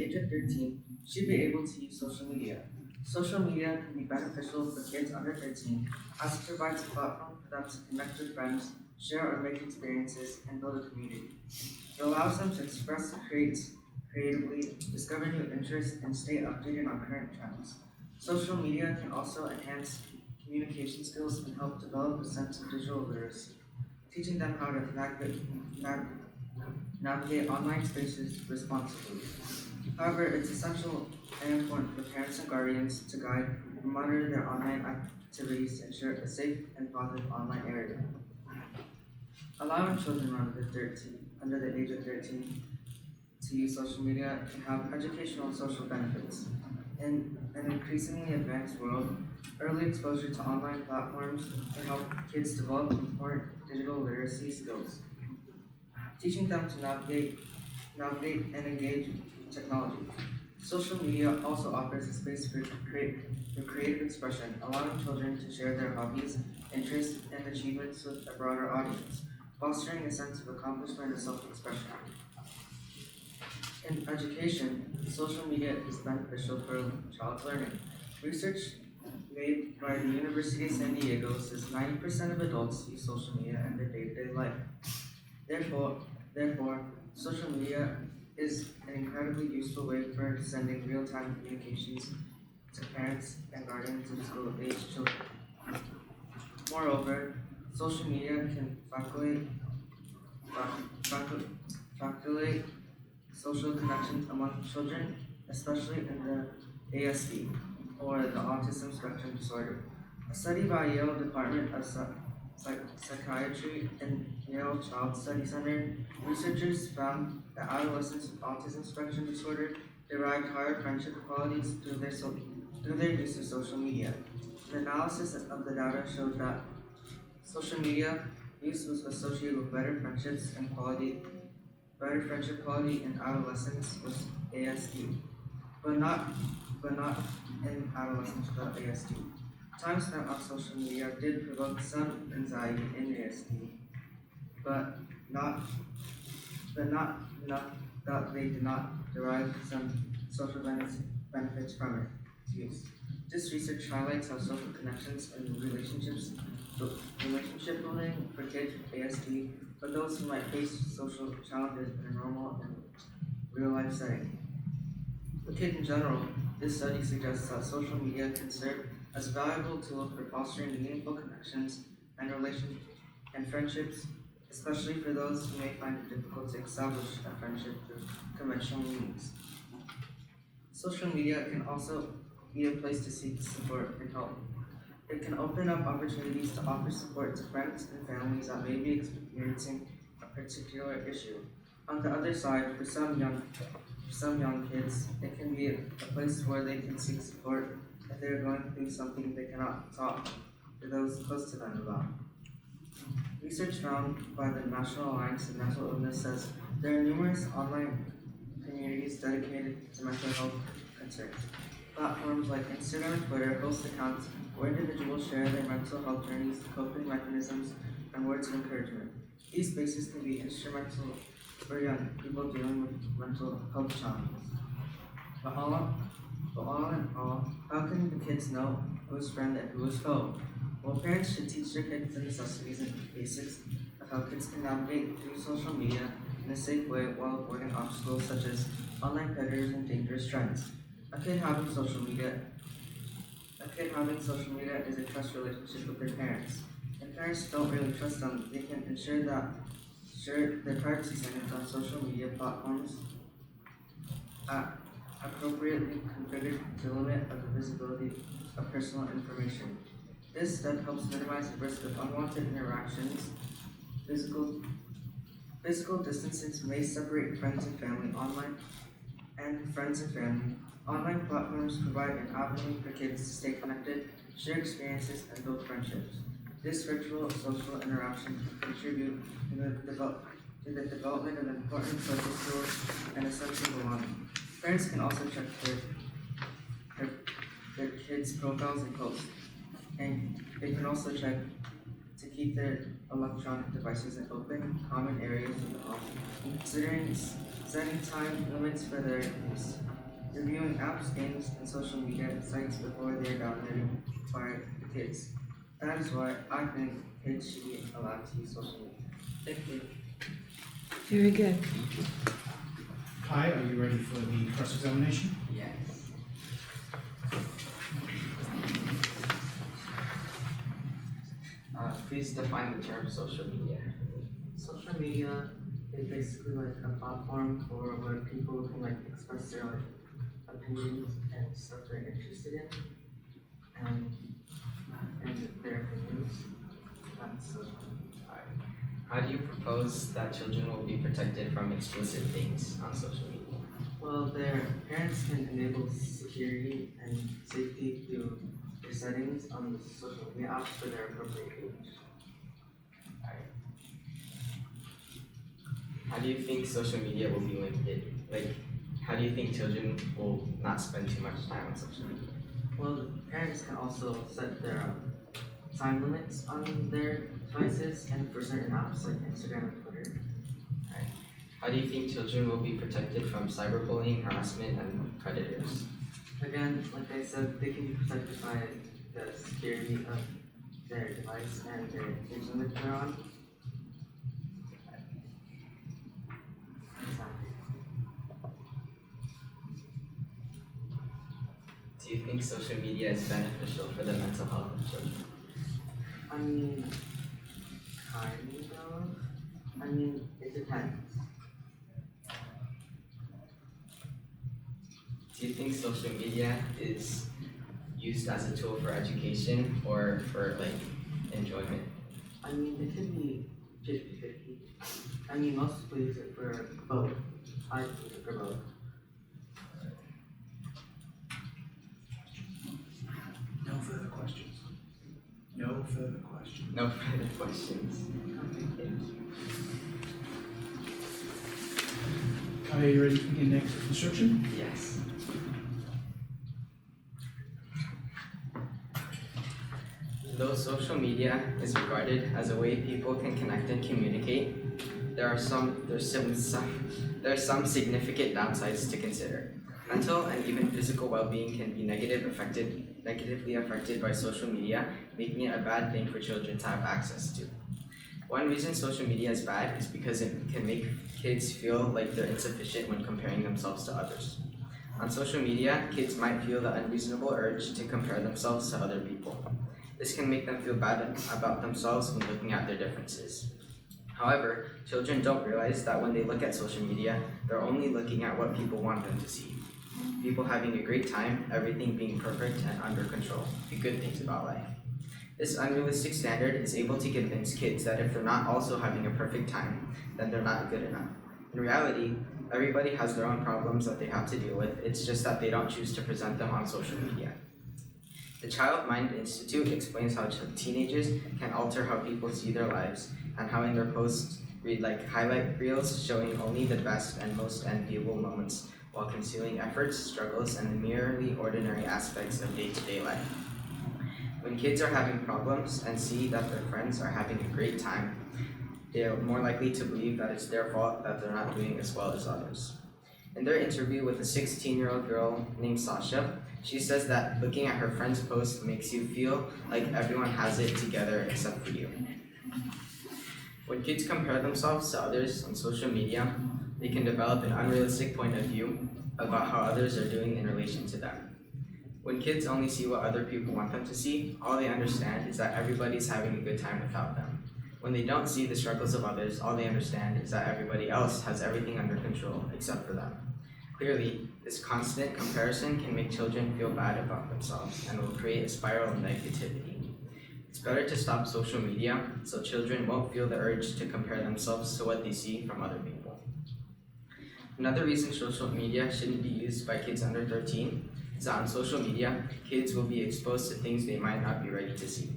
age of 13 should be able to use social media. Social media can be beneficial for kids under 13 as it provides a platform for them to connect with friends, share or make experiences, and build a community. It allows them to express and create creatively, discover new interests, and stay updated on current trends. Social media can also enhance communication skills and help develop a sense of digital literacy, teaching them how to navigate online spaces responsibly. However, it's essential and important for parents and guardians to guide and monitor their online activities to ensure a safe and positive online area. Allowing children under the age of 13 to use social media can have educational and social benefits. In an increasingly advanced world, early exposure to online platforms can help kids develop important digital literacy skills, teaching them to navigate and engage with technology. Social media also offers a space for creative expression, allowing children to share their hobbies, interests, and achievements with a broader audience, fostering a sense of accomplishment and self-expression. In education, social media is beneficial for a child's learning. Research made by the University of San Diego says 90% of adults use social media in their day-to-day life. Therefore, social media is an incredibly useful way for sending real-time communications to parents and guardians of school-aged children. Moreover, social media can facilitate social connections among children, especially in the ASD, or the autism spectrum disorder. A study by Yale Department of Psychiatry and Yale Child Study Center researchers found that adolescents with autism spectrum disorder derived higher friendship qualities through their use of social media. An analysis of the data showed that social media use was associated with better friendship quality in adolescents with ASD, but not in adolescents without ASD. Time spent on social media did provoke some anxiety in ASD, but not enough that they did not derive some social benefits from its use. This research highlights how social connections and relationship building for kids with ASD or those who might face social challenges in a normal and real-life setting. For kids in general, this study suggests that social media can serve as a valuable tool for fostering meaningful connections and relationships and friendships, especially for those who may find it difficult to establish a friendship through conventional means. Social media can also be a place to seek support and help. It can open up opportunities to offer support to friends and families that may be experiencing a particular issue. On the other side, for some young kids, it can be a place where they can seek support if they are going through something they cannot talk to those close to them about. Research found by the National Alliance of Mental Illness says there are numerous online communities dedicated to mental health concerns. Platforms like Instagram and Twitter host accounts where individuals share their mental health journeys, coping mechanisms, and words of encouragement. These spaces can be instrumental for young people dealing with mental health challenges. But all in all, how can the kids know who is friend and who is foe? Well, parents should teach their kids the necessities and basics of how kids can navigate through social media in a safe way while avoiding obstacles such as online predators and dangerous trends. A kid having social media is a trust relationship with their parents. If parents don't really trust them, they can ensure their privacy settings on social media platforms at appropriately configured to limit the visibility of personal information. This step helps minimize the risk of unwanted interactions. Physical distances may separate friends and family online and friends and family. Online platforms provide an avenue for kids to stay connected, share experiences, and build friendships. This virtual social interaction can contribute to the development of important social skills and a sense of belonging. Parents can also check their kids' profiles and posts, and they can also check to keep their electronic devices in open, common areas of the home, considering setting time limits for their use. Reviewing apps, games, and social media sites before they are downloaded by the kids. That is why I think kids should be allowed to use social media. Thank you. Very good. Kai, are you ready for the cross-examination? Yes. Please define the term social media. Social media is basically like a platform for where people can like express their like opinions and stuff they're interested in, and their opinions. That's social media. How do you propose that children will be protected from explicit things on social media? Well, their parents can enable security and safety through their settings on the social media apps for their appropriate age. How do you think social media will be limited? Like, how do you think children will not spend too much time on social media? Well, the parents can also set their time limits on their devices and for certain apps like Instagram and Twitter. How do you think children will be protected from cyberbullying, harassment, and predators? Again, like I said, they can be protected by the security of their device and their age limit they're on. Do you think social media is beneficial for the mental health of children? I mean, kind of. I mean, it depends. Do you think social media is used as a tool for education or for like enjoyment? I mean, it could be 50-50. I mean, most people use it for both. I use it for both. No further questions. No further questions. No further questions. Kai, are you ready to begin next with instruction? Yes. Though social media is regarded as a way people can connect and communicate, there are some significant downsides to consider. Mental and even physical well-being can be negatively affected by social media, making it a bad thing for children to have access to. One reason social media is bad is because it can make kids feel like they're insufficient when comparing themselves to others. On social media, kids might feel the unreasonable urge to compare themselves to other people. This can make them feel bad about themselves when looking at their differences. However, children don't realize that when they look at social media, they're only looking at what people want them to see. People having a great time, everything being perfect and under control, the good things about life. This unrealistic standard is able to convince kids that if they're not also having a perfect time, then they're not good enough. In reality, everybody has their own problems that they have to deal with, it's just that they don't choose to present them on social media. The Child Mind Institute explains how teenagers can alter how people see their lives and how in their posts read like highlight reels showing only the best and most enviable moments while concealing efforts, struggles, and the merely ordinary aspects of day-to-day life. When kids are having problems and see that their friends are having a great time, they are more likely to believe that it's their fault that they're not doing as well as others. In their interview with a 16-year-old girl named Sasha, she says that looking at her friend's post makes you feel like everyone has it together except for you. When kids compare themselves to others on social media, they can develop an unrealistic point of view about how others are doing in relation to them. When kids only see what other people want them to see, all they understand is that everybody's having a good time without them. When they don't see the struggles of others, all they understand is that everybody else has everything under control except for them. Clearly, this constant comparison can make children feel bad about themselves and will create a spiral of negativity. It's better to stop social media so children won't feel the urge to compare themselves to what they see from other people. Another reason social media shouldn't be used by kids under 13 is that on social media, kids will be exposed to things they might not be ready to see.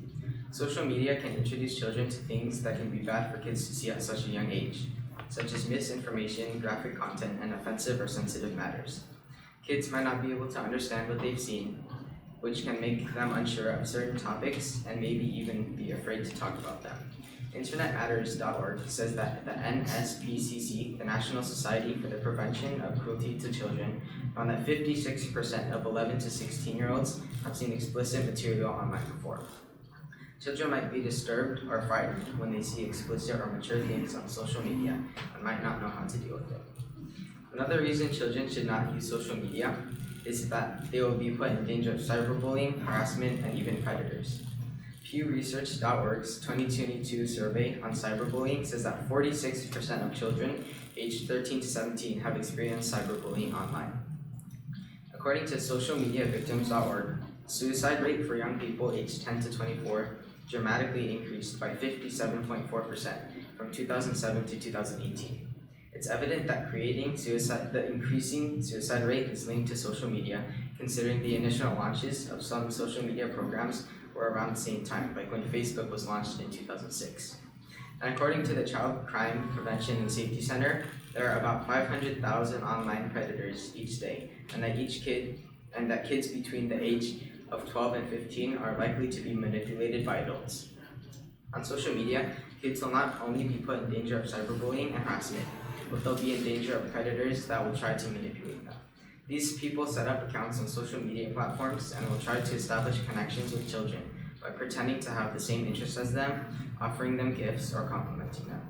Social media can introduce children to things that can be bad for kids to see at such a young age, such as misinformation, graphic content, and offensive or sensitive matters. Kids might not be able to understand what they've seen, which can make them unsure of certain topics and maybe even be afraid to talk about them. InternetMatters.org says that the NSPCC, the National Society for the Prevention of Cruelty to Children, found that 56% of 11 to 16-year-olds have seen explicit material online before. Children might be disturbed or frightened when they see explicit or mature things on social media and might not know how to deal with it. Another reason children should not use social media is that they will be put in danger of cyberbullying, harassment, and even predators. PewResearch.org's 2022 survey on cyberbullying says that 46% of children aged 13 to 17 have experienced cyberbullying online. According to socialmediavictims.org, suicide rate for young people aged 10 to 24 dramatically increased by 57.4% from 2007 to 2018. It's evident that the increasing suicide rate is linked to social media, considering the initial launches of some social media programs were around the same time, like when Facebook was launched in 2006. And according to the Child Crime Prevention and Safety Center, there are about 500,000 online predators each day, and that kids between the age of 12 and 15 are likely to be manipulated by adults. On social media, kids will not only be put in danger of cyberbullying and harassment, but they'll be in danger of predators that will try to manipulate them. These people set up accounts on social media platforms and will try to establish connections with children by pretending to have the same interests as them, offering them gifts, or complimenting them.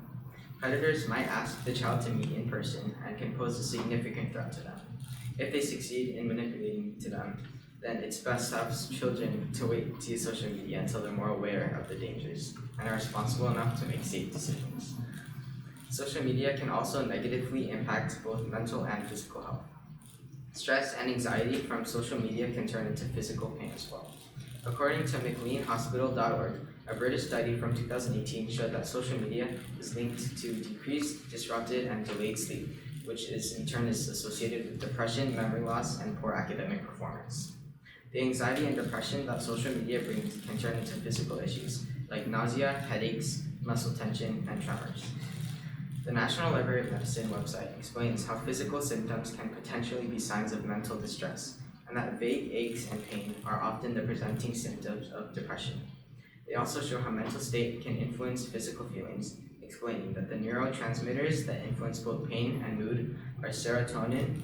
Predators might ask the child to meet in person and can pose a significant threat to them. If they succeed in manipulating to them, then it's best to have children to wait to use social media until they're more aware of the dangers and are responsible enough to make safe decisions. Social media can also negatively impact both mental and physical health. Stress and anxiety from social media can turn into physical pain as well. According to McLeanHospital.org, a British study from 2018 showed that social media is linked to decreased, disrupted, and delayed sleep, which in turn is associated with depression, memory loss, and poor academic performance. The anxiety and depression that social media brings can turn into physical issues like nausea, headaches, muscle tension, and tremors. The National Library of Medicine website explains how physical symptoms can potentially be signs of mental distress, and that vague aches and pain are often the presenting symptoms of depression. They also show how mental state can influence physical feelings, explaining that the neurotransmitters that influence both pain and mood are serotonin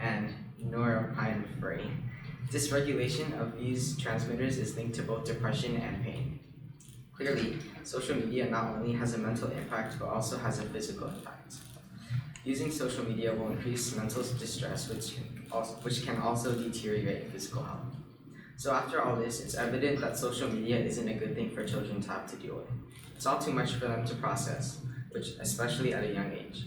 and norepinephrine. Dysregulation of these transmitters is linked to both depression and pain. Clearly, social media not only has a mental impact, but also has a physical impact. Using social media will increase mental distress, which can also deteriorate physical health. So after all this, it's evident that social media isn't a good thing for children to have to deal with. It's all too much for them to process, especially at a young age.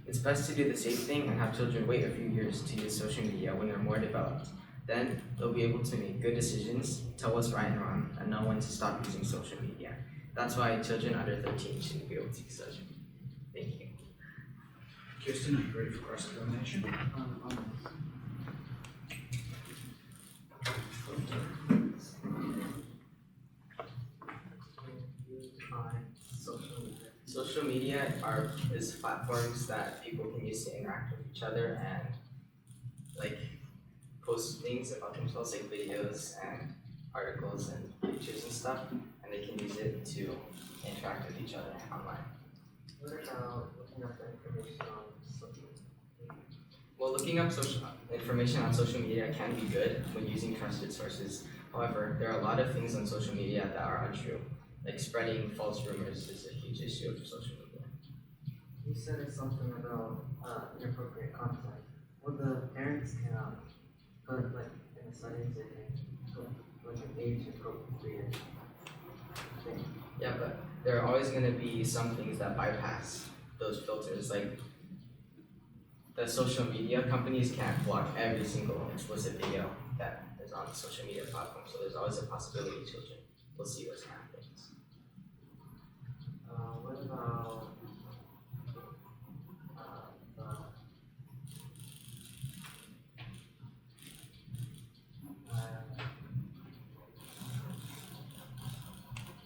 It's best to do the safe thing and have children wait a few years to use social media when they're more developed. Then they'll be able to make good decisions, tell what's right and wrong, and know when to stop using social media. That's why children under 13 shouldn't be able to use social media. Thank you. Quirsten, are you ready for cross-examination? Social media is platforms that people can use to interact with each other and post things about themselves, like videos and articles and pictures and stuff, and they can use it to interact with each other online. What about looking up the information on social media? Well, looking up information on social media can be good when using trusted sources. However, there are a lot of things on social media that are untrue. Like spreading false rumors is a huge issue of social media. You said something about inappropriate content. Well, the parents can put in the settings they can put an age appropriate thing. Yeah, but there are always going to be some things that bypass those filters. Like the social media companies can't block every single explicit video that is on the social media platform, so there's always a possibility children will see those kind of things. What about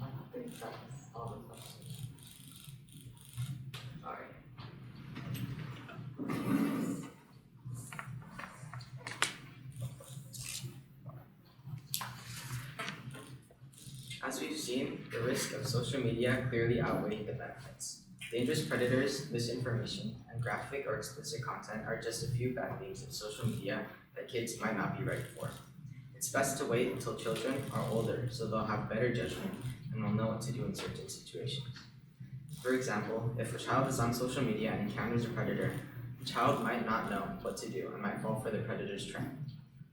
I think that's all the questions. Alright. As we've seen, the risk of social media clearly outweigh the benefits. Dangerous predators, misinformation, and graphic or explicit content are just a few bad things of social media that kids might not be ready for. It's best to wait until children are older so they'll have better judgment and will know what to do in certain situations. For example, if a child is on social media and encounters a predator, the child might not know what to do and might fall for the predator's trap.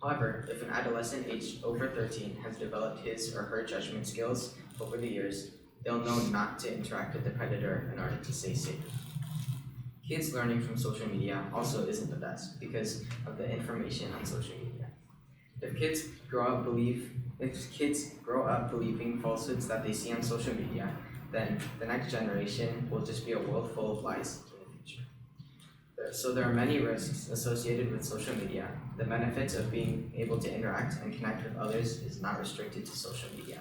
However, if an adolescent aged over 13 has developed his or her judgment skills over the years, they'll know not to interact with the predator in order to stay safe. Kids learning from social media also isn't the best because of the information on social media. If kids grow up believing falsehoods that they see on social media, then the next generation will just be a world full of lies in the future. So there are many risks associated with social media. The benefits of being able to interact and connect with others is not restricted to social media.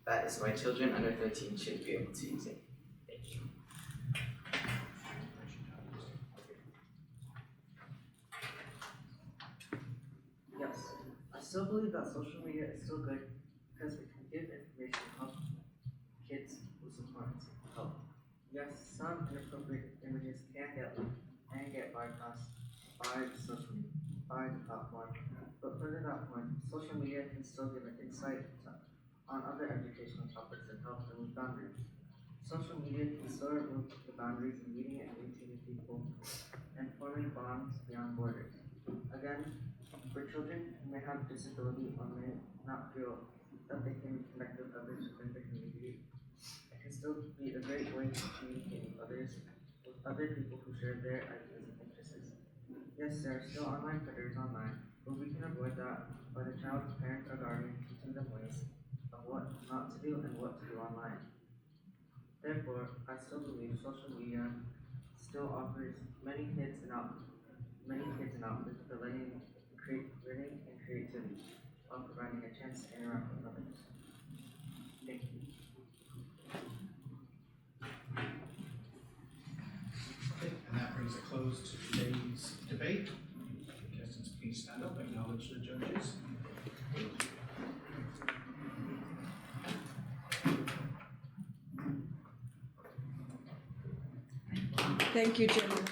That is why children under 13 should be able to use it. Thank you. Yes, I still believe that social media is still good because it can give information to help kids who support help. Yes, some inappropriate images can get bypassed by the platform, but further that point, social media can still give an insight on other educational topics and help remove boundaries. Social media can still remove the boundaries of meeting and greeting people and forming bonds beyond borders. Again, for children who may have disability or may not feel that they can connect with others within the community, it can still be a great way to communicate with other people who share their ideas and interests. Yes, there are still online predators online, but we can avoid that by the child's parents or guardian teaching them ways of what not to do and what to do online. Therefore, I still believe social media still offers many kids an outlet for learning and creativity while providing a chance to interact with others. Thank you. Okay, and that brings a close to today's debate. Contestants, please stand up, acknowledge the judges. Thank you, gentlemen.